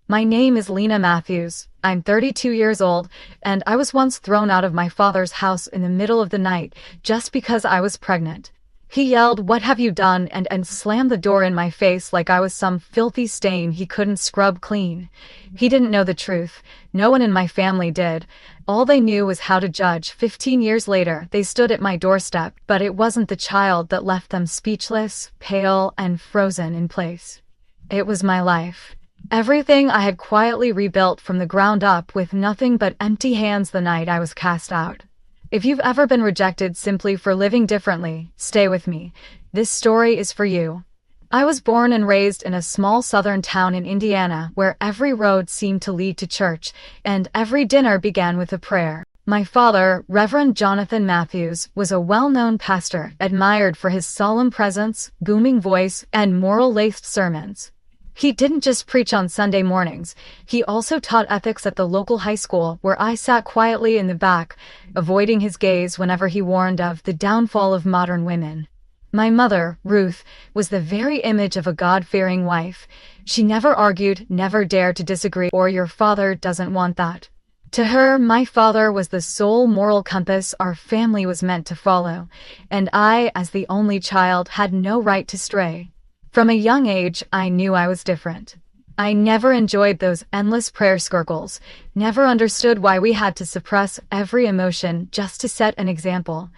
My name is Lena Matthews. I'm 32 years old, and I was once thrown out of my father's house in the middle of the night just because I was pregnant. He yelled, "What have you done?" and slammed the door in my face like I was some filthy stain he couldn't scrub clean. He didn't know the truth. No one in my family did. All they knew was how to judge. 15 years later, they stood at my doorstep, but it wasn't the child that left them speechless, pale, and frozen in place. It was my life. Everything I had quietly rebuilt from the ground up with nothing but empty hands the night I was cast out. If you've ever been rejected simply for living differently, stay with me. This story is for you. I was born and raised in a small southern town in Indiana where every road seemed to lead to church, and every dinner began with a prayer. My father, Reverend Jonathan Matthews, was a well-known pastor, admired for his solemn presence, booming voice, and moral-laced sermons. He didn't just preach on Sunday mornings, he also taught ethics at the local high school where I sat quietly in the back, avoiding his gaze whenever he warned of the downfall of modern women. My mother, Ruth, was the very image of a God-fearing wife. She never argued, never dared to disagree, or "Your father doesn't want that." To her, my father was the sole moral compass our family was meant to follow, and I, as the only child, had no right to stray. From a young age, I knew I was different. I never enjoyed those endless prayer circles, never understood why we had to suppress every emotion just to set an example.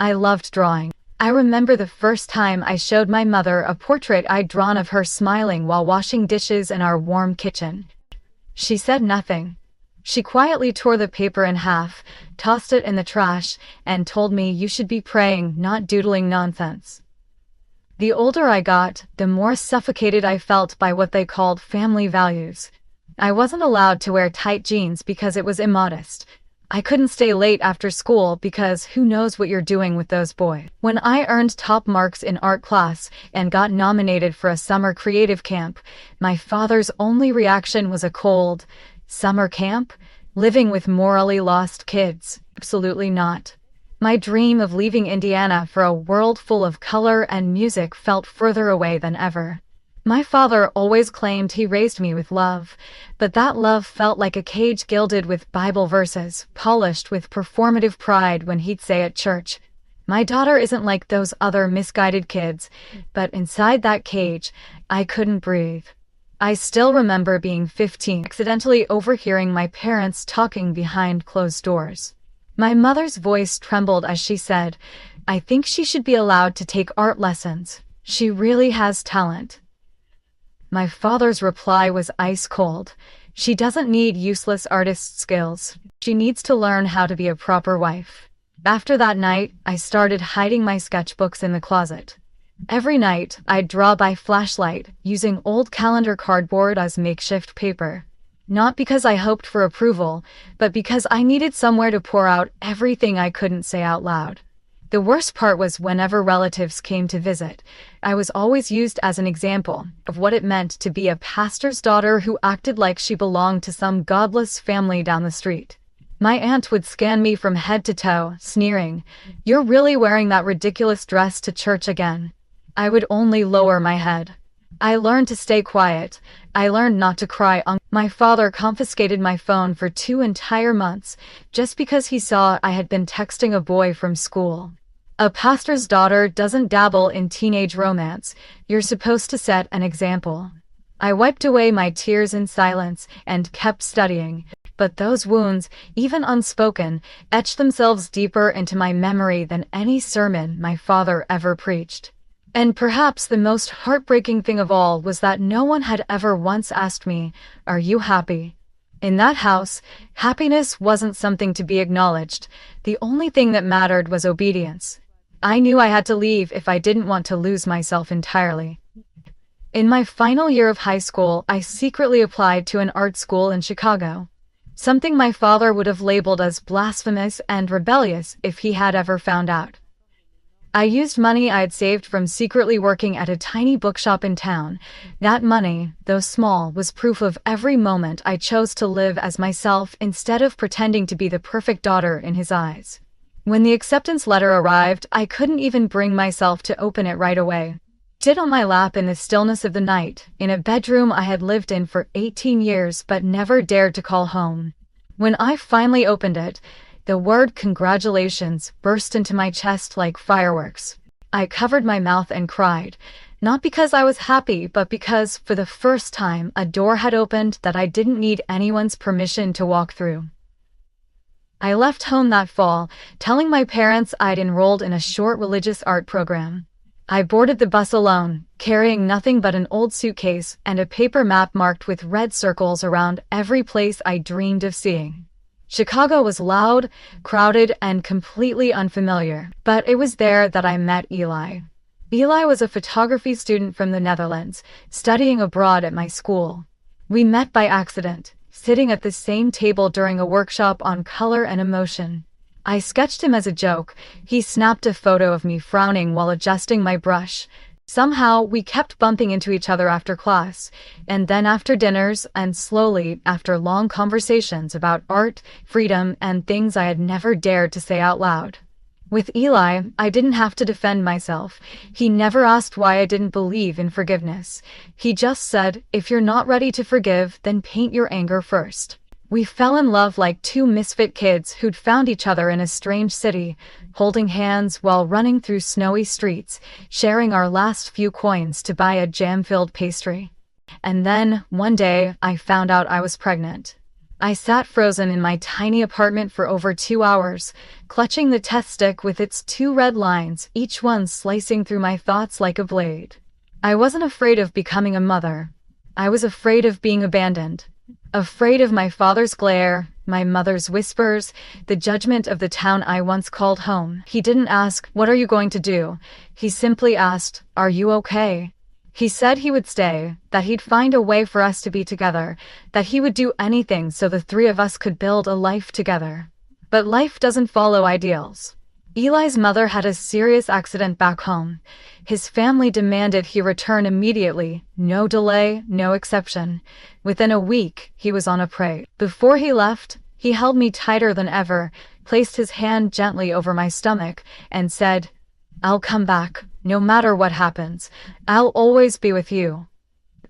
I loved drawing. I remember the first time I showed my mother a portrait I'd drawn of her smiling while washing dishes in our warm kitchen. She said nothing. She quietly tore the paper in half, tossed it in the trash, and told me, "You should be praying, not doodling nonsense." The older I got, the more suffocated I felt by what they called family values. I wasn't allowed to wear tight jeans because it was immodest. I couldn't stay late after school because who knows what you're doing with those boys. When I earned top marks in art class and got nominated for a summer creative camp, my father's only reaction was a cold, "Summer camp? Living with morally lost kids? Absolutely not." My dream of leaving Indiana for a world full of color and music felt further away than ever. My father always claimed he raised me with love, but that love felt like a cage gilded with Bible verses, polished with performative pride when he'd say at church, "My daughter isn't like those other misguided kids," but inside that cage, I couldn't breathe. I still remember being 15, accidentally overhearing my parents talking behind closed doors. My mother's voice trembled as she said, "I think she should be allowed to take art lessons. She really has talent." My father's reply was ice cold. "She doesn't need useless artist skills. She needs to learn how to be a proper wife." After that night, I started hiding my sketchbooks in the closet. Every night, I'd draw by flashlight, using old calendar cardboard as makeshift paper. Not because I hoped for approval, but because I needed somewhere to pour out everything I couldn't say out loud. The worst part was whenever relatives came to visit, I was always used as an example of what it meant to be a pastor's daughter who acted like she belonged to some godless family down the street. My aunt would scan me from head to toe, sneering, "You're really wearing that ridiculous dress to church again." I would only lower my head. I learned to stay quiet. I learned not to cry. My father confiscated my phone for 2 entire months just because he saw I had been texting a boy from school. A pastor's daughter doesn't dabble in teenage romance. You're supposed to set an example. I wiped away my tears in silence and kept studying, but those wounds, even unspoken, etched themselves deeper into my memory than any sermon my father ever preached. And perhaps the most heartbreaking thing of all was that no one had ever once asked me, "Are you happy?" In that house, happiness wasn't something to be acknowledged. The only thing that mattered was obedience. I knew I had to leave if I didn't want to lose myself entirely. In my final year of high school, I secretly applied to an art school in Chicago. Something my father would have labeled as blasphemous and rebellious if he had ever found out. I used money I had saved from secretly working at a tiny bookshop in town. That money, though small, was proof of every moment I chose to live as myself instead of pretending to be the perfect daughter in his eyes. When the acceptance letter arrived, I couldn't even bring myself to open it right away. sit on my lap in the stillness of the night, in a bedroom I had lived in for 18 years but never dared to call home. When I finally opened it, the word congratulations burst into my chest like fireworks. I covered my mouth and cried, not because I was happy, but because, for the first time, a door had opened that I didn't need anyone's permission to walk through. I left home that fall, telling my parents I'd enrolled in a short religious art program. I boarded the bus alone, carrying nothing but an old suitcase and a paper map marked with red circles around every place I dreamed of seeing. Chicago was loud, crowded, and completely unfamiliar, but it was there that I met Eli. Eli was a photography student from the Netherlands, studying abroad at my school. We met by accident, sitting at the same table during a workshop on color and emotion. I sketched him as a joke. He snapped a photo of me frowning while adjusting my brush. Somehow, we kept bumping into each other after class, and then after dinners, and slowly, after long conversations about art, freedom, and things I had never dared to say out loud. With Eli, I didn't have to defend myself. He never asked why I didn't believe in forgiveness. He just said, if you're not ready to forgive, then paint your anger first. We fell in love like two misfit kids who'd found each other in a strange city, holding hands while running through snowy streets, sharing our last few coins to buy a jam-filled pastry. And then, one day, I found out I was pregnant. I sat frozen in my tiny apartment for over 2 hours, clutching the test stick with its 2 red lines, each one slicing through my thoughts like a blade. I wasn't afraid of becoming a mother. I was afraid of being abandoned. Afraid of my father's glare, my mother's whispers, the judgment of the town I once called home. He didn't ask, "What are you going to do?" He simply asked, "Are you okay?" He said he would stay, that he'd find a way for us to be together, that he would do anything so the 3 of us could build a life together. But life doesn't follow ideals. Eli's mother had a serious accident back home. His family demanded he return immediately, no delay, no exception. Within a week, he was on a parade. Before he left, he held me tighter than ever, placed his hand gently over my stomach, and said, "I'll come back, no matter what happens. I'll always be with you."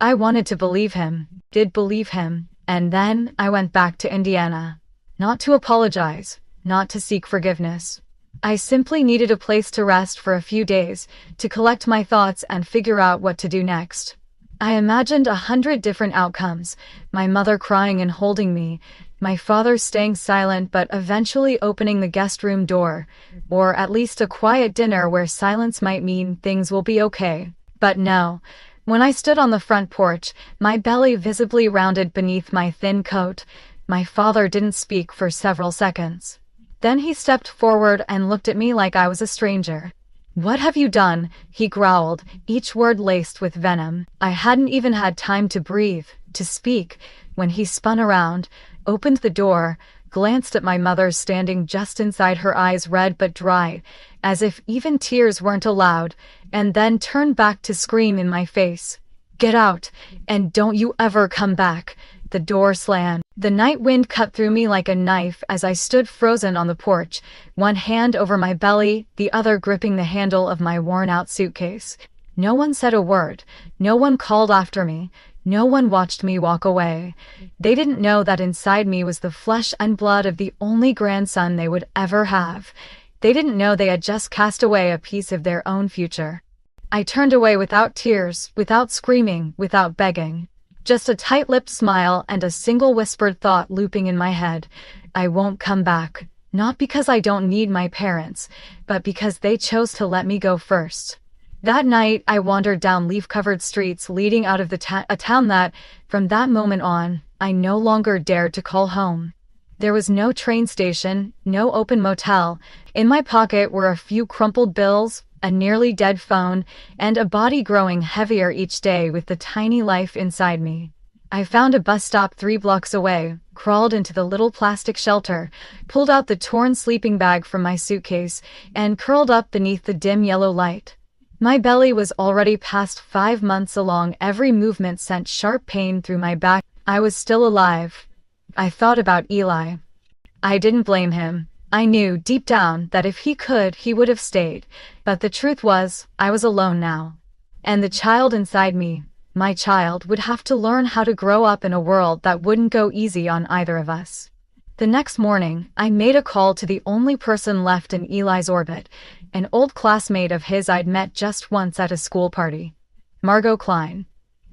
I wanted to believe him, did believe him, and then I went back to Indiana. Not to apologize, not to seek forgiveness. I simply needed a place to rest for a few days, to collect my thoughts and figure out what to do next. I imagined 100 different outcomes, my mother crying and holding me, my father staying silent but eventually opening the guest room door, or at least a quiet dinner where silence might mean things will be okay. But no. When I stood on the front porch, my belly visibly rounded beneath my thin coat, my father didn't speak for several seconds. Then he stepped forward and looked at me like I was a stranger. "What have you done?" he growled, each word laced with venom. I hadn't even had time to breathe, to speak, when he spun around, opened the door, glanced at my mother standing just inside, her eyes red but dry, as if even tears weren't allowed, and then turned back to scream in my face. "Get out, and don't you ever come back." The door slammed. The night wind cut through me like a knife as I stood frozen on the porch, one hand over my belly, the other gripping the handle of my worn-out suitcase. No one said a word. No one called after me. No one watched me walk away. They didn't know that inside me was the flesh and blood of the only grandson they would ever have. They didn't know they had just cast away a piece of their own future. I turned away without tears, without screaming, without begging. Just a tight-lipped smile and a single whispered thought looping in my head. I won't come back. Not because I don't need my parents, but because they chose to let me go first. That night, I wandered down leaf-covered streets leading out of a town that, from that moment on, I no longer dared to call home. There was no train station, no open motel. In my pocket were a few crumpled bills, a nearly dead phone, and a body growing heavier each day with the tiny life inside me. I found a bus stop 3 blocks away, crawled into the little plastic shelter, pulled out the torn sleeping bag from my suitcase, and curled up beneath the dim yellow light. My belly was already past 5 months along. Every movement sent sharp pain through my back. I was still alive. I thought about Eli. I didn't blame him. I knew deep down that if he could, he would have stayed. But the truth was, I was alone now. And the child inside me, my child, would have to learn how to grow up in a world that wouldn't go easy on either of us. The next morning, I made a call to the only person left in Eli's orbit, an old classmate of his I'd met just once at a school party. Margot Klein.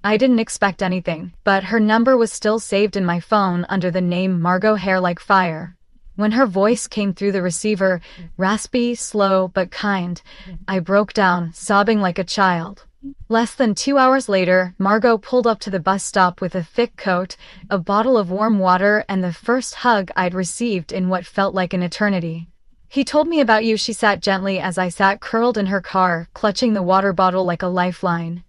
I didn't expect anything, but her number was still saved in my phone under the name Margot Hair Like Fire. When her voice came through the receiver, raspy, slow, but kind, I broke down, sobbing like a child. Less than 2 hours later, Margot pulled up to the bus stop with a thick coat, a bottle of warm water, and the first hug I'd received in what felt like an eternity. "He told me about you," she sat gently as I sat curled in her car, clutching the water bottle like a lifeline.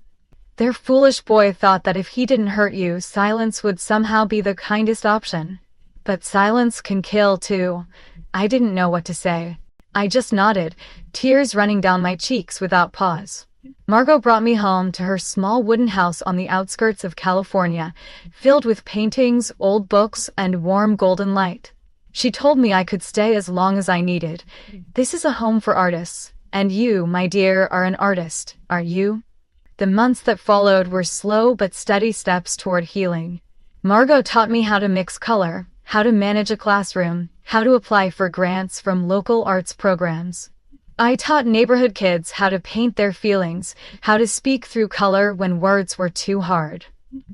Their foolish boy thought that if he didn't hurt you, silence would somehow be the kindest option. But silence can kill, too. I didn't know what to say. I just nodded, tears running down my cheeks without pause. Margot brought me home to her small wooden house on the outskirts of California, filled with paintings, old books, and warm golden light. She told me I could stay as long as I needed. "This is a home for artists, and you, my dear, are an artist, aren't you?" The months that followed were slow but steady steps toward healing. Margot taught me how to mix color, how to manage a classroom, how to apply for grants from local arts programs. I taught neighborhood kids how to paint their feelings, how to speak through color when words were too hard.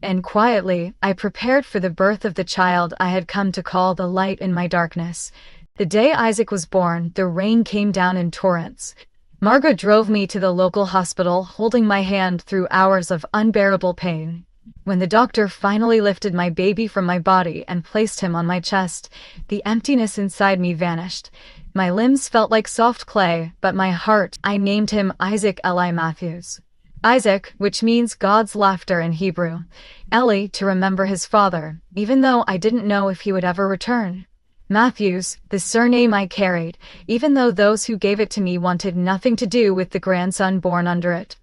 And quietly, I prepared for the birth of the child I had come to call the light in my darkness. The day Isaac was born, the rain came down in torrents. Margot drove me to the local hospital, holding my hand through hours of unbearable pain. When the doctor finally lifted my baby from my body and placed him on my chest, the emptiness inside me vanished. My limbs felt like soft clay, but my heart, I named him Isaac Eli Matthews. Isaac, which means God's laughter in Hebrew. Eli, to remember his father, even though I didn't know if he would ever return. Matthews, the surname I carried, even though those who gave it to me wanted nothing to do with the grandson born under it.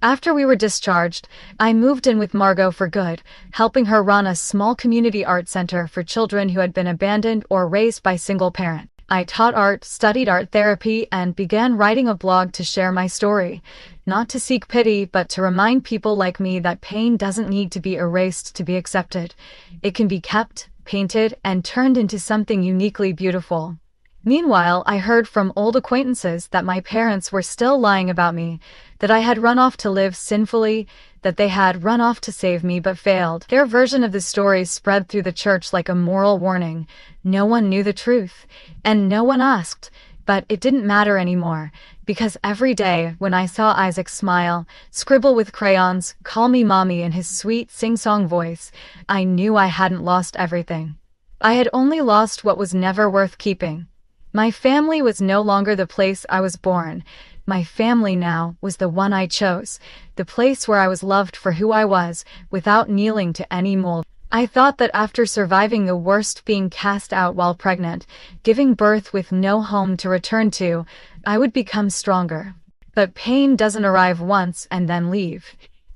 After we were discharged, I moved in with Margot for good, helping her run a small community art center for children who had been abandoned or raised by single parents. I taught art, studied art therapy, and began writing a blog to share my story. Not to seek pity, but to remind people like me that pain doesn't need to be erased to be accepted. It can be kept, painted, and turned into something uniquely beautiful. Meanwhile, I heard from old acquaintances that my parents were still lying about me, that I had run off to live sinfully, that they had run off to save me but failed. Their version of the story spread through the church like a moral warning. No one knew the truth, and no one asked, but it didn't matter anymore, because every day when I saw Isaac smile, scribble with crayons, call me mommy in his sweet sing-song voice, I knew I hadn't lost everything. I had only lost what was never worth keeping. My family was no longer the place I was born. My family now was the one I chose, the place where I was loved for who I was, without kneeling to any mold. I thought that after surviving the worst, being cast out while pregnant, giving birth with no home to return to, I would become stronger. But pain doesn't arrive once and then leave.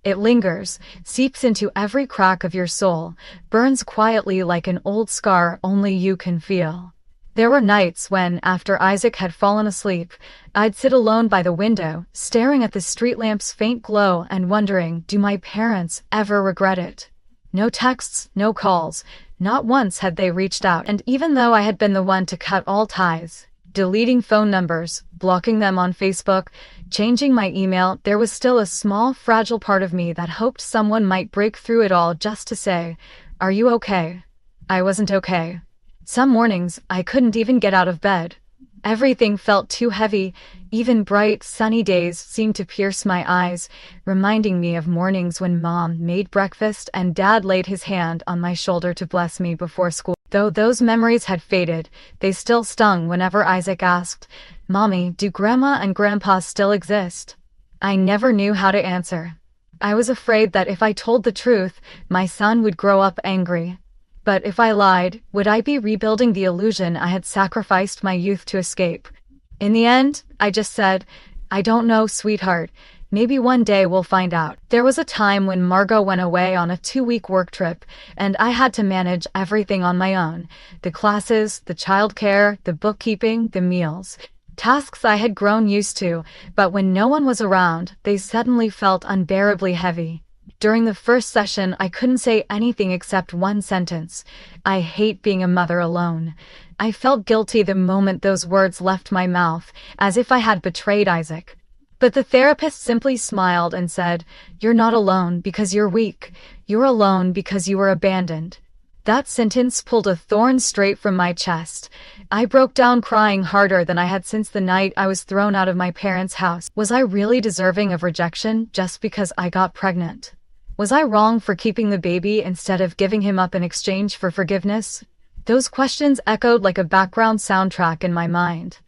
It lingers, seeps into every crack of your soul, burns quietly like an old scar only you can feel. There were nights when, after Isaac had fallen asleep, I'd sit alone by the window, staring at the street lamp's faint glow and wondering, do my parents ever regret it? No texts, no calls. Not once had they reached out, and even though I had been the one to cut all ties, deleting phone numbers, blocking them on Facebook, changing my email, there was still a small, fragile part of me that hoped someone might break through it all just to say, "Are you okay?" I wasn't okay. Some mornings, I couldn't even get out of bed. Everything felt too heavy. Even bright, sunny days seemed to pierce my eyes, reminding me of mornings when Mom made breakfast and Dad laid his hand on my shoulder to bless me before school. Though those memories had faded, they still stung whenever Isaac asked, "Mommy, do Grandma and Grandpa still exist?" I never knew how to answer. I was afraid that if I told the truth, my son would grow up angry. But if I lied, would I be rebuilding the illusion I had sacrificed my youth to escape? In the end, I just said, "I don't know, sweetheart. Maybe one day we'll find out." There was a time when Margot went away on a 2-week work trip, and I had to manage everything on my own. The classes, the childcare, the bookkeeping, the meals. Tasks I had grown used to, but when no one was around, they suddenly felt unbearably heavy. During the first session, I couldn't say anything except one sentence: "I hate being a mother alone." I felt guilty the moment those words left my mouth, as if I had betrayed Isaac. But the therapist simply smiled and said, "You're not alone because you're weak. You're alone because you were abandoned." That sentence pulled a thorn straight from my chest. I broke down crying harder than I had since the night I was thrown out of my parents' house. Was I really deserving of rejection just because I got pregnant? Was I wrong for keeping the baby instead of giving him up in exchange for forgiveness? Those questions echoed like a background soundtrack in my mind.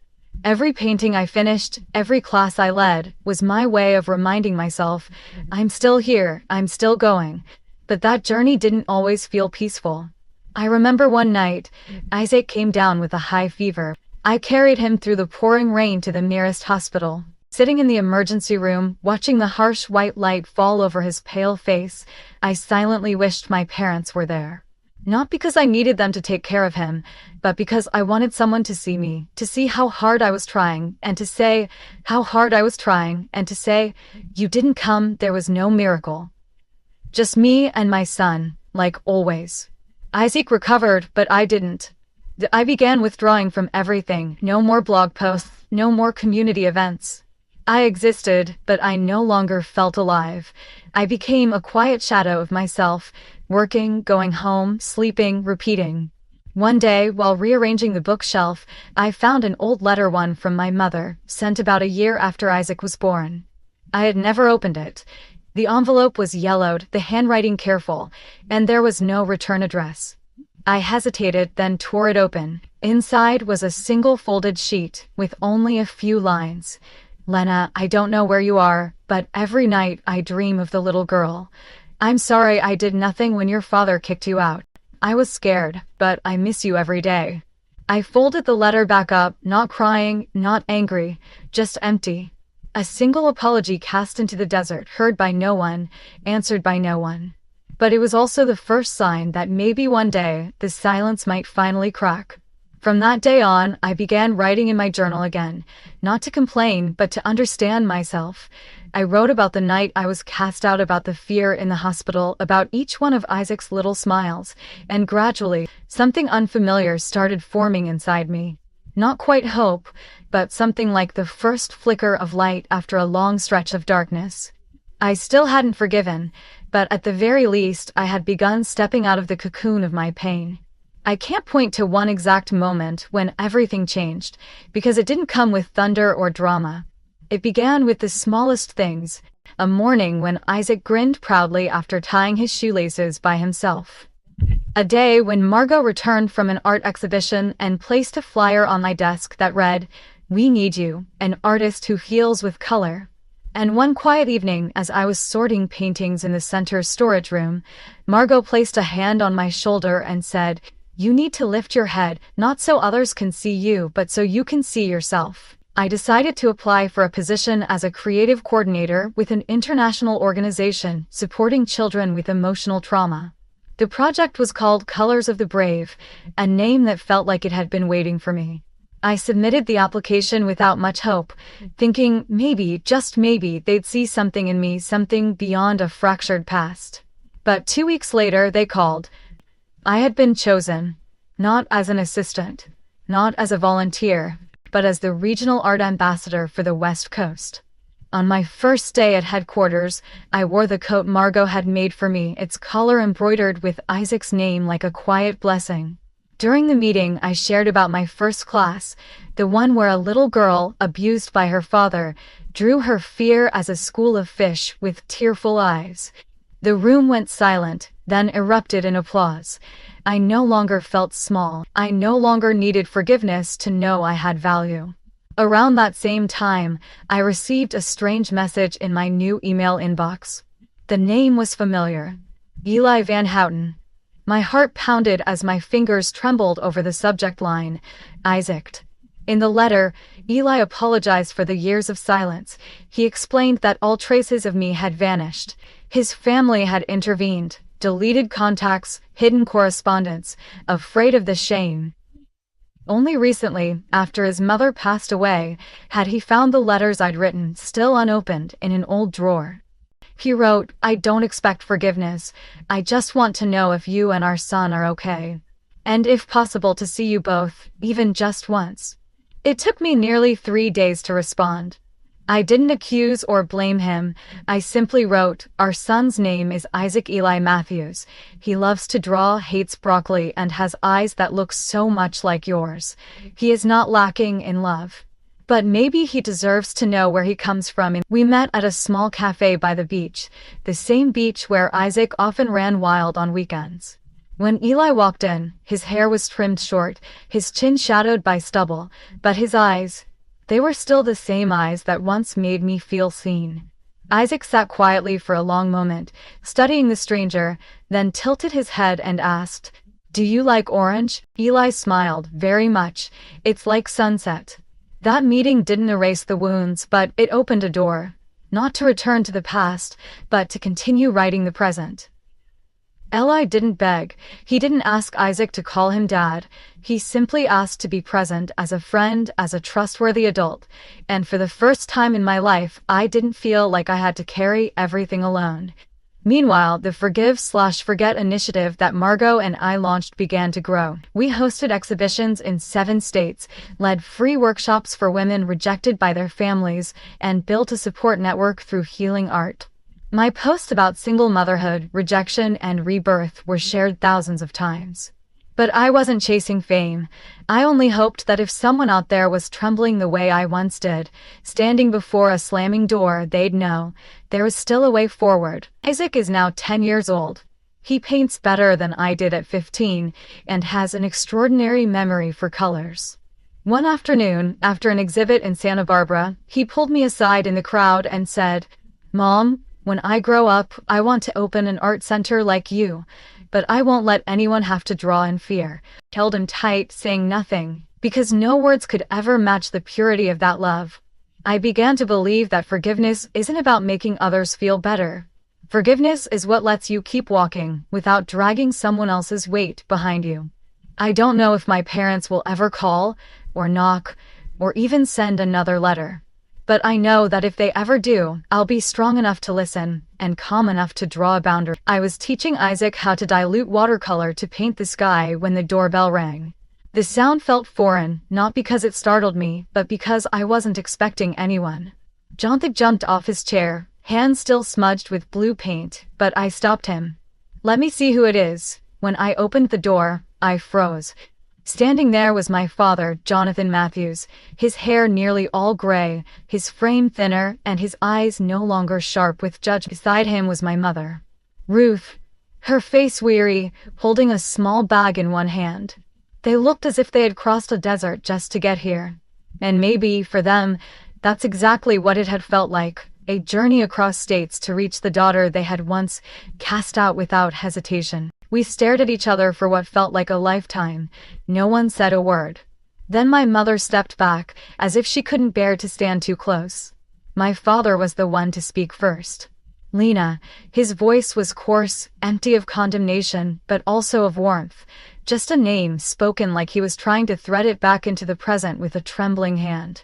Every painting I finished, every class I led, was my way of reminding myself, I'm still here, I'm still going. But that journey didn't always feel peaceful. I remember one night, Isaac came down with a high fever. I carried him through the pouring rain to the nearest hospital. Sitting in the emergency room, watching the harsh white light fall over his pale face, I silently wished my parents were there. Not because I needed them to take care of him, but because I wanted someone to see me, to see how hard I was trying, and to say, "You didn't come, there was no miracle." Just me and my son, like always. Isaac recovered, but I didn't. I began withdrawing from everything. No more blog posts, no more community events. I existed, but I no longer felt alive. I became a quiet shadow of myself, working, going home, sleeping, repeating. One day, while rearranging the bookshelf, I found an old letter one from my mother, sent about a year after Isaac was born. I had never opened it. The envelope was yellowed, the handwriting careful, and there was no return address. I hesitated, then tore it open. Inside was a single folded sheet, with only a few lines. "Lena, I don't know where you are, but every night I dream of the little girl. I'm sorry I did nothing when your father kicked you out. I was scared, but I miss you every day." I folded the letter back up, not crying, not angry, just empty. A single apology cast into the desert, heard by no one, answered by no one. But it was also the first sign that maybe one day the silence might finally crack. From that day on, I began writing in my journal again, not to complain, but to understand myself. I wrote about the night I was cast out, about the fear in the hospital, about each one of Isaac's little smiles, and gradually, something unfamiliar started forming inside me. Not quite hope, but something like the first flicker of light after a long stretch of darkness. I still hadn't forgiven, but at the very least I had begun stepping out of the cocoon of my pain. I can't point to one exact moment when everything changed, because it didn't come with thunder or drama. It began with the smallest things, a morning when Isaac grinned proudly after tying his shoelaces by himself. A day when Margot returned from an art exhibition and placed a flyer on my desk that read, "We need you, an artist who heals with color." And one quiet evening, as I was sorting paintings in the center storage room, Margot placed a hand on my shoulder and said, "You need to lift your head, not so others can see you, but so you can see yourself." I decided to apply for a position as a creative coordinator with an international organization supporting children with emotional trauma. The project was called Colors of the Brave, a name that felt like it had been waiting for me. I submitted the application without much hope, thinking maybe, just maybe, they'd see something in me, something beyond a fractured past. But 2 weeks later, they called. I had been chosen, not as an assistant, not as a volunteer, but as the regional art ambassador for the West Coast. On my first day at headquarters, I wore the coat Margot had made for me, its collar embroidered with Isaac's name like a quiet blessing. During the meeting, I shared about my first class, the one where a little girl, abused by her father, drew her fear as a school of fish with tearful eyes. The room went silent, then erupted in applause. I no longer felt small. I no longer needed forgiveness to know I had value. Around that same time, I received a strange message in my new email inbox. The name was familiar. Eli Van Houten. My heart pounded as my fingers trembled over the subject line, Isaac. In the letter, Eli apologized for the years of silence. He explained that all traces of me had vanished. His family had intervened, deleted contacts, hidden correspondence, afraid of the shame. Only recently, after his mother passed away, had he found the letters I'd written, still unopened, in an old drawer. He wrote, "I don't expect forgiveness. I just want to know if you and our son are okay. And if possible to see you both, even just once." It took me nearly 3 days to respond. I didn't accuse or blame him. I simply wrote, "Our son's name is Isaac Eli Matthews. He loves to draw, hates broccoli, and has eyes that look so much like yours. He is not lacking in love. But maybe he deserves to know where he comes from." And we met at a small cafe by the beach, the same beach where Isaac often ran wild on weekends. When Eli walked in, his hair was trimmed short, his chin shadowed by stubble, but his eyes, they were still the same eyes that once made me feel seen. Isaac sat quietly for a long moment, studying the stranger, then tilted his head and asked, "Do you like orange?" Eli smiled, "Very much. It's like sunset." That meeting didn't erase the wounds, but it opened a door. Not to return to the past, but to continue writing the present. Eli didn't beg. He didn't ask Isaac to call him dad. He simply asked to be present as a friend, as a trustworthy adult. And for the first time in my life, I didn't feel like I had to carry everything alone. Meanwhile, the Forgive/Forget initiative that Margot and I launched began to grow. We hosted exhibitions in 7 states, led free workshops for women rejected by their families, and built a support network through healing art. My posts about single motherhood, rejection, and rebirth were shared thousands of times. But I wasn't chasing fame. I only hoped that if someone out there was trembling the way I once did, standing before a slamming door, they'd know there was still a way forward. Isaac is now 10 years old. He paints better than I did at 15 and has an extraordinary memory for colors. One afternoon, after an exhibit in Santa Barbara, he pulled me aside in the crowd and said, "Mom, when I grow up, I want to open an art center like you. But I won't let anyone have to draw in fear." I held him tight, saying nothing, because no words could ever match the purity of that love. I began to believe that forgiveness isn't about making others feel better. Forgiveness is what lets you keep walking without dragging someone else's weight behind you. I don't know if my parents will ever call, or knock, or even send another letter. But I know that if they ever do, I'll be strong enough to listen, and calm enough to draw a boundary. I was teaching Isaac how to dilute watercolor to paint the sky when the doorbell rang. The sound felt foreign, not because it startled me, but because I wasn't expecting anyone. Jonathan jumped off his chair, hands still smudged with blue paint, but I stopped him. "Let me see who it is." When I opened the door, I froze. Standing there was my father, Jonathan Matthews, his hair nearly all gray, his frame thinner, and his eyes no longer sharp with judgment. Beside him was my mother, Ruth, her face weary, holding a small bag in one hand. They looked as if they had crossed a desert just to get here. And maybe, for them, that's exactly what it had felt like, a journey across states to reach the daughter they had once cast out without hesitation. We stared at each other for what felt like a lifetime. No one said a word. Then my mother stepped back, as if she couldn't bear to stand too close. My father was the one to speak first. "Lena." His voice was coarse, empty of condemnation, but also of warmth. Just a name spoken like he was trying to thread it back into the present with a trembling hand.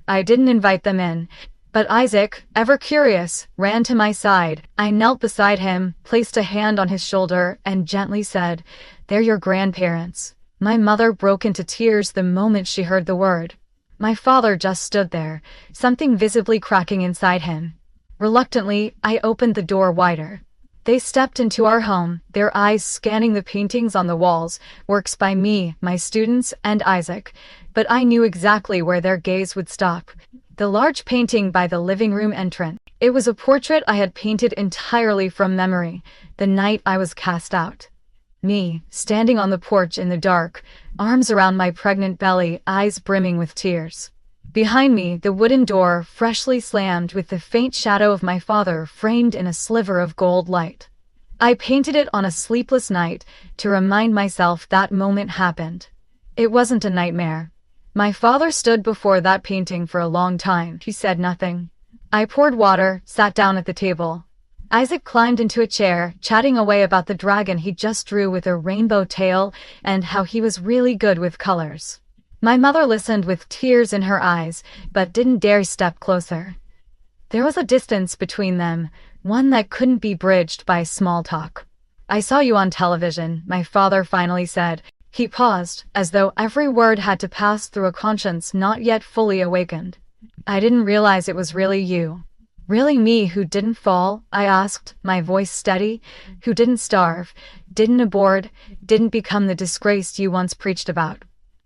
I didn't invite them in. But Isaac, ever curious, ran to my side. I knelt beside him, placed a hand on his shoulder, and gently said, "They're your grandparents." My mother broke into tears the moment she heard the word. My father just stood there, something visibly cracking inside him. Reluctantly, I opened the door wider. They stepped into our home, their eyes scanning the paintings on the walls, works by me, my students, and Isaac. But I knew exactly where their gaze would stop. The large painting by the living room entrance. It was a portrait I had painted entirely from memory, the night I was cast out. Me, standing on the porch in the dark, arms around my pregnant belly, eyes brimming with tears. Behind me, the wooden door, freshly slammed with the faint shadow of my father framed in a sliver of gold light. I painted it on a sleepless night, to remind myself that moment happened. It wasn't a nightmare. My father stood before that painting for a long time. He said nothing. I poured water, sat down at the table. Isaac climbed into a chair, chatting away about the dragon he just drew with a rainbow tail and how he was really good with colors. My mother listened with tears in her eyes, but didn't dare step closer. There was a distance between them, one that couldn't be bridged by small talk. "I saw you on television," my father finally said. He paused, as though every word had to pass through a conscience not yet fully awakened. "I didn't realize it was really you." "Really me who didn't fall?" I asked, my voice steady. "Who didn't starve, didn't abort, didn't become the disgrace you once preached about?"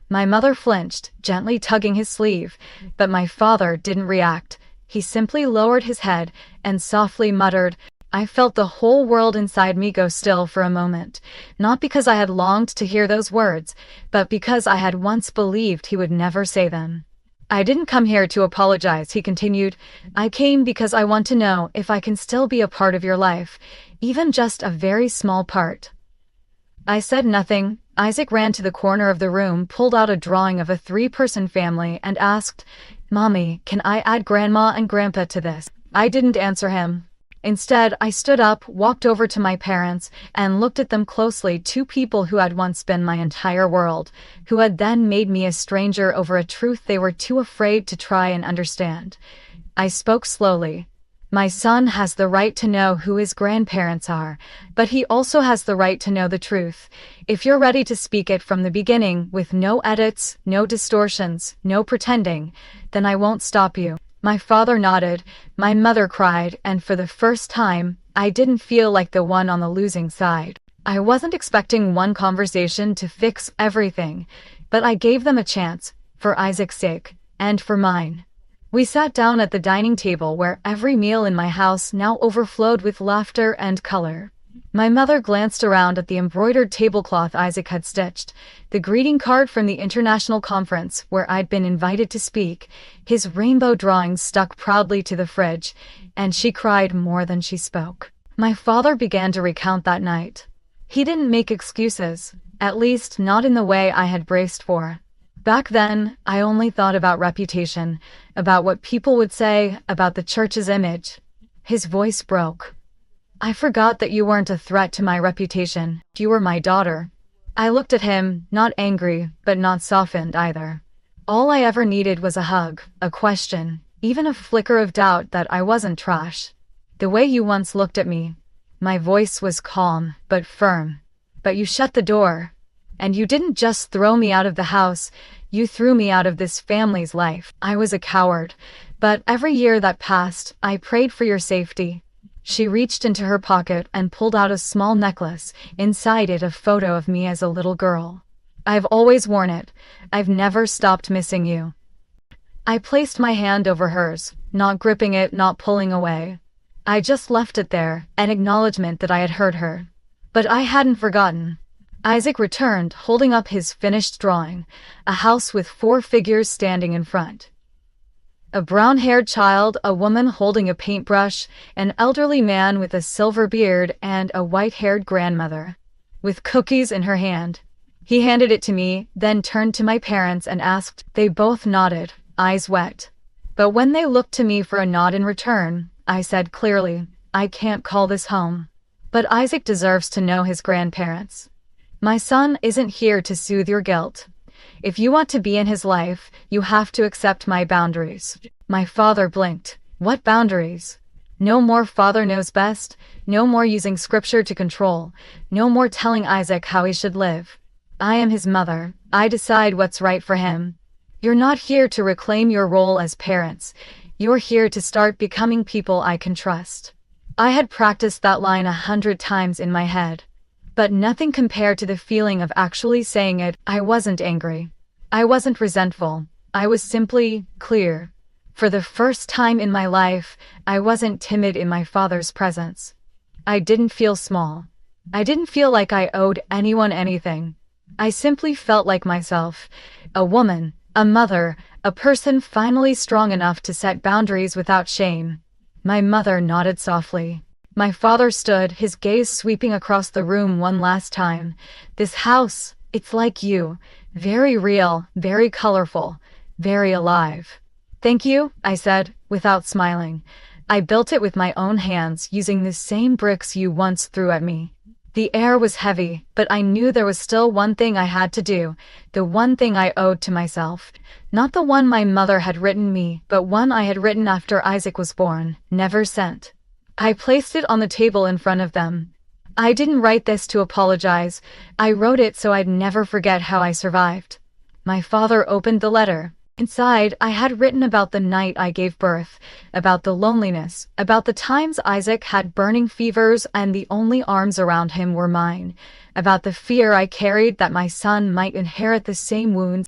My mother flinched, gently tugging his sleeve, but my father didn't react. He simply lowered his head and softly muttered. I felt the whole world inside me go still for a moment, not because I had longed to hear those words, but because I had once believed he would never say them. "I didn't come here to apologize," he continued. "I came because I want to know if I can still be a part of your life, even just a very small part." I said nothing. Isaac ran to the corner of the room, pulled out a drawing of a 3-person family, and asked, "Mommy, can I add Grandma and Grandpa to this?" I didn't answer him. Instead, I stood up, walked over to my parents, and looked at them closely, 2 people who had once been my entire world, who had then made me a stranger over a truth they were too afraid to try and understand. I spoke slowly. "My son has the right to know who his grandparents are, but he also has the right to know the truth. If you're ready to speak it from the beginning, with no edits, no distortions, no pretending, then I won't stop you." My father nodded, my mother cried, and for the first time, I didn't feel like the one on the losing side. I wasn't expecting one conversation to fix everything, but I gave them a chance, for Isaac's sake, and for mine. We sat down at the dining table where every meal in my house now overflowed with laughter and color. My mother glanced around at the embroidered tablecloth Isaac had stitched, the greeting card from the international conference where I'd been invited to speak, his rainbow drawings stuck proudly to the fridge, and she cried more than she spoke. My father began to recount that night. He didn't make excuses, at least not in the way I had braced for. Back then, I only thought about reputation, about what people would say, about the church's image. His voice broke. "I forgot that you weren't a threat to my reputation. You were my daughter." I looked at him, not angry, but not softened either. All I ever needed was a hug, a question, even a flicker of doubt that I wasn't trash. "The way you once looked at me." My voice was calm, but firm. "But you shut the door. And you didn't just throw me out of the house, you threw me out of this family's life." I was a coward, but every year that passed, I prayed for your safety. She reached into her pocket and pulled out a small necklace, inside it a photo of me as a little girl. "I've always worn it. I've never stopped missing you." I placed my hand over hers, not gripping it, not pulling away. I just left it there, an acknowledgement that I had heard her. But I hadn't forgotten. Isaac returned, holding up his finished drawing, a house with 4 figures standing in front. A brown-haired child, a woman holding a paintbrush, an elderly man with a silver beard, and a white-haired grandmother, with cookies in her hand. He handed it to me, then turned to my parents and asked. They both nodded, eyes wet. But when they looked to me for a nod in return, I said clearly, "I can't call this home." But Isaac deserves to know his grandparents. My son isn't here to soothe your guilt. If you want to be in his life, you have to accept my boundaries. My father blinked. What boundaries? No more father knows best, no more using scripture to control, no more telling Isaac how he should live. I am his mother. I decide what's right for him. You're not here to reclaim your role as parents. You're here to start becoming people I can trust. I had practiced that line 100 times in my head. But nothing compared to the feeling of actually saying it. I wasn't angry. I wasn't resentful. I was simply clear. For the first time in my life, I wasn't timid in my father's presence. I didn't feel small. I didn't feel like I owed anyone anything. I simply felt like myself, a woman, a mother, a person finally strong enough to set boundaries without shame. My mother nodded softly. My father stood, his gaze sweeping across the room one last time. This house, it's like you. Very real, very colorful, very alive. Thank you, I said, without smiling. I built it with my own hands using the same bricks you once threw at me. The air was heavy, but I knew there was still one thing I had to do, the one thing I owed to myself. Not the one my mother had written me, but one I had written after Isaac was born, never sent. I placed it on the table in front of them. I didn't write this to apologize. I wrote it so I'd never forget how I survived. My father opened the letter. Inside, I had written about the night I gave birth, about the loneliness, about the times Isaac had burning fevers and the only arms around him were mine, about the fear I carried that my son might inherit the same wounds.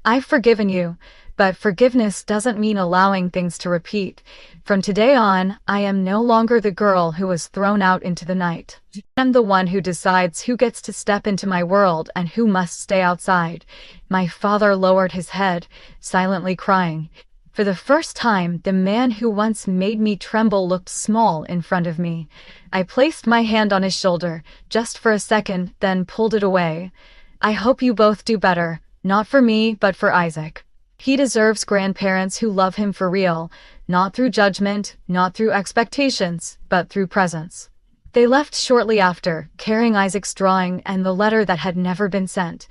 I've forgiven you, but forgiveness doesn't mean allowing things to repeat. From today on, I am no longer the girl who was thrown out into the night. I'm the one who decides who gets to step into my world and who must stay outside. My father lowered his head, silently crying. For the first time, the man who once made me tremble looked small in front of me. I placed my hand on his shoulder, just for a second, then pulled it away. I hope you both do better, not for me, but for Isaac. He deserves grandparents who love him for real, not through judgment, not through expectations, but through presence. They left shortly after, carrying Isaac's drawing and the letter that had never been sent.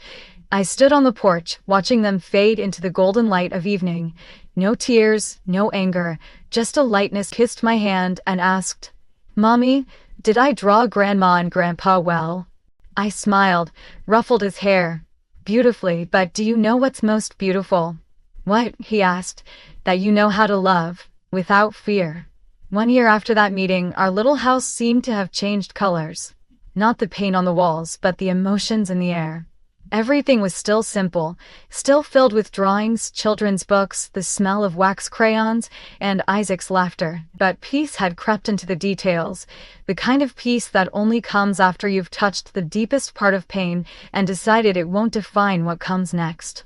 I stood on the porch, watching them fade into the golden light of evening. No tears, no anger, just a lightness kissed my hand and asked, "Mommy, did I draw Grandma and Grandpa well?" I smiled, ruffled his hair. "Beautifully, but do you know what's most beautiful?" "What?" he asked. "That you know how to love, without fear." 1 year after that meeting, our little house seemed to have changed colors. Not the paint on the walls, but the emotions in the air. Everything was still simple, still filled with drawings, children's books, the smell of wax crayons, and Isaac's laughter. But peace had crept into the details, the kind of peace that only comes after you've touched the deepest part of pain and decided it won't define what comes next.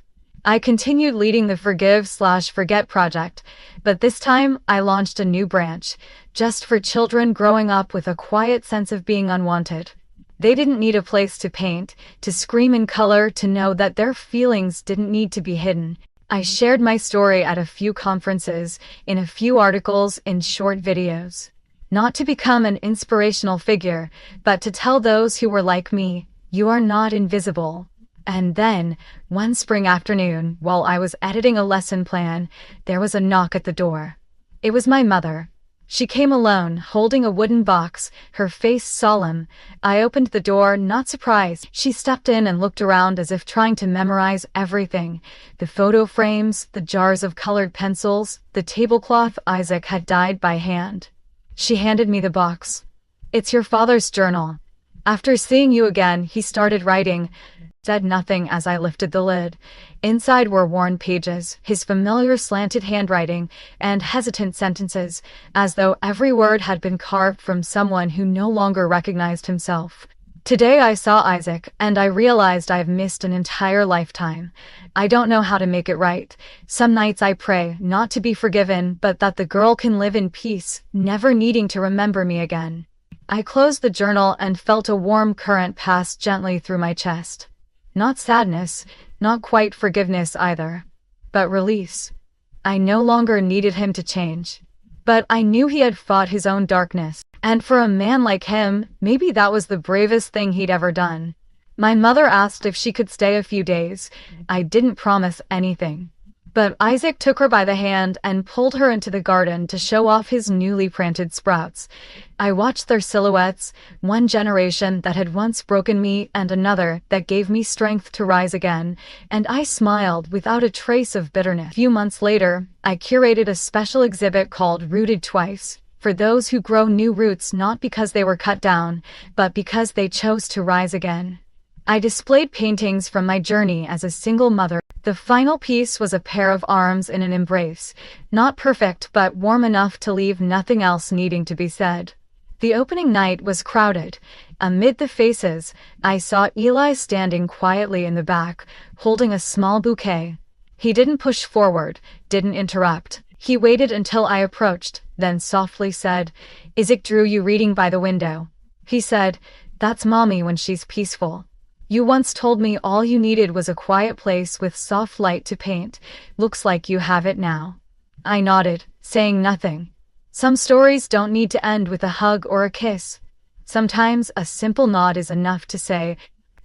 I continued leading the Forgive/Forget project, but this time I launched a new branch, just for children growing up with a quiet sense of being unwanted. They didn't need a place to paint, to scream in color, to know that their feelings didn't need to be hidden. I shared my story at a few conferences, in a few articles, in short videos. Not to become an inspirational figure, but to tell those who were like me, you are not invisible. And then, one spring afternoon, while I was editing a lesson plan, there was a knock at the door. It was my mother. She came alone, holding a wooden box, her face solemn. I opened the door, not surprised. She stepped in and looked around as if trying to memorize everything. The photo frames, the jars of colored pencils, the tablecloth Isaac had dyed by hand. She handed me the box. "It's your father's journal. After seeing you again, he started writing." Said nothing as I lifted the lid. Inside were worn pages, his familiar slanted handwriting, and hesitant sentences, as though every word had been carved from someone who no longer recognized himself. Today I saw Isaac, and I realized I've missed an entire lifetime. I don't know how to make it right. Some nights I pray, not to be forgiven, but that the girl can live in peace, never needing to remember me again. I closed the journal and felt a warm current pass gently through my chest. Not sadness, not quite forgiveness either, but release. I no longer needed him to change. But I knew he had fought his own darkness, and for a man like him, maybe that was the bravest thing he'd ever done. My mother asked if she could stay a few days. I didn't promise anything. But Isaac took her by the hand and pulled her into the garden to show off his newly planted sprouts. I watched their silhouettes, one generation that had once broken me and another that gave me strength to rise again, and I smiled without a trace of bitterness. A few months later, I curated a special exhibit called Rooted Twice, for those who grow new roots not because they were cut down, but because they chose to rise again. I displayed paintings from my journey as a single mother. The final piece was a pair of arms in an embrace, not perfect but warm enough to leave nothing else needing to be said. The opening night was crowded. Amid the faces, I saw Eli standing quietly in the back, holding a small bouquet. He didn't push forward, didn't interrupt. He waited until I approached, then softly said, "Isaac drew you reading by the window." He said, "That's Mommy when she's peaceful. You once told me all you needed was a quiet place with soft light to paint. Looks like you have it now." I nodded, saying nothing. Some stories don't need to end with a hug or a kiss. Sometimes a simple nod is enough to say,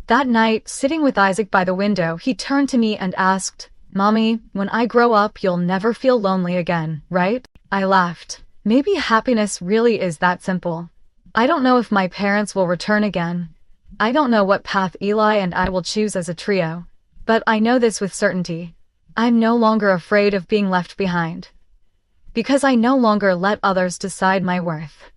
that night, sitting with Isaac by the window, he turned to me and asked, "Mommy, when I grow up, you'll never feel lonely again, right?" I laughed. Maybe happiness really is that simple. I don't know if my parents will return again. I don't know what path Eli and I will choose as a trio. But I know this with certainty. I'm no longer afraid of being left behind. Because I no longer let others decide my worth.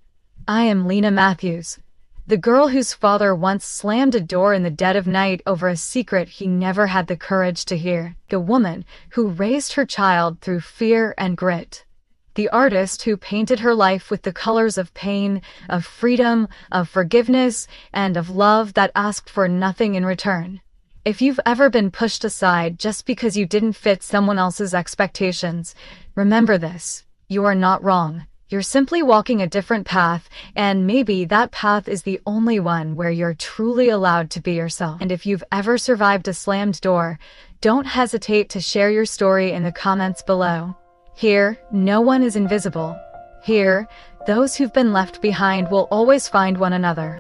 I am Lena Matthews, the girl whose father once slammed a door in the dead of night over a secret he never had the courage to hear. The woman who raised her child through fear and grit. The artist who painted her life with the colors of pain, of freedom, of forgiveness, and of love that asked for nothing in return. If you've ever been pushed aside just because you didn't fit someone else's expectations, remember this: you are not wrong. You're simply walking a different path, and maybe that path is the only one where you're truly allowed to be yourself. And if you've ever survived a slammed door, don't hesitate to share your story in the comments below. Here, no one is invisible. Here, those who've been left behind will always find one another.